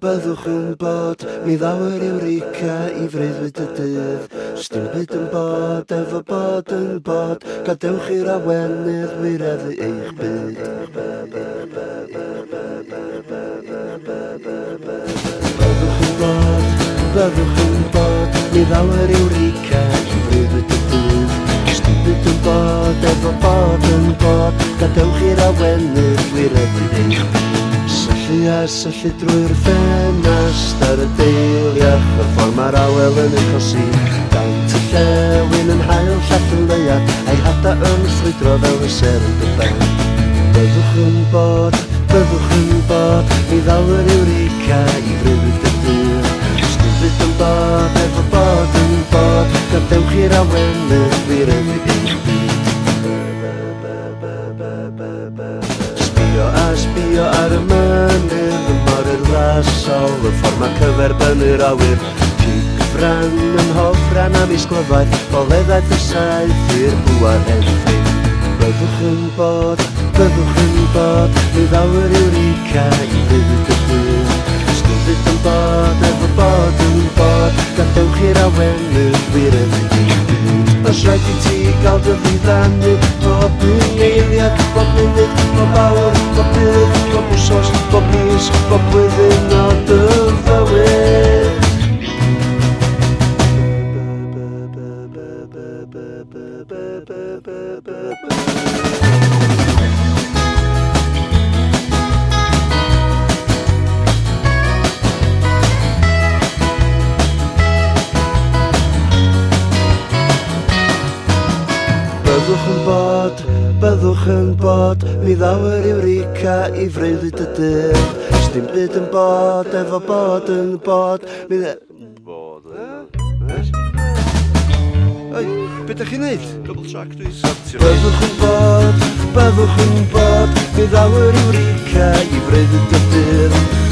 Byddwch yn bod, mi ddawer Ewreca I freuddwyd y dydd. Sdim byd yn bod, efo bod yn bod, gadewch i'r awenydd wireddu eich byd. Byddwch yn bod, mi ddawer Ewreca I freuddwyd y dydd. Sdim byd yn bod, efo bod yn bod, gadewch i'r awenydd wireddu eich byd. Syllu a syllu drwy'r ffenast ar y deiliach, y ffordd mae'r awel yn ei chosi. Daint y llewyn yn hael llall yn leiad, a'i hada yn ffrwydro fel y ser yn dybel. Byddwch yn bod, mi ddalwyr Ewreca I freuddwyd y dydd. Sdim byd yn bod, efo bod yn bod, gadewch i'r awenydd wireddu eich byd. Sbio ar y mynydd, y morydd lasol, y ffordd mae cyferbynnu'r awyr. Cigfran yn hofran am isglyfaeth, boleddaeth y saith i'r bwar enfyd. Byddwch yn bod, mi ddawyr Ewreca I freuddwyd y dydd. Sdim byd yn bod, efo bod yn bod, gadewch i'r awenydd wireddu eich byd. Os rhaid I ti gael dy ddiddannu, bob un eiliad, bob munud, bob awr, bob dydd, bob wsos, bob mis, bob blwyddyn o dy fywyd. Byddwch yn bod, mi ddawer Ewreca I freuddwyd y dydd. Sdim byd yn bod, efo bod yn bod, mi bod yn Oi, be dach chi'n neud? Double track dwi'n sortio. Byddwch yn bod, mi ddawer Ewreca I freuddwyd y dydd.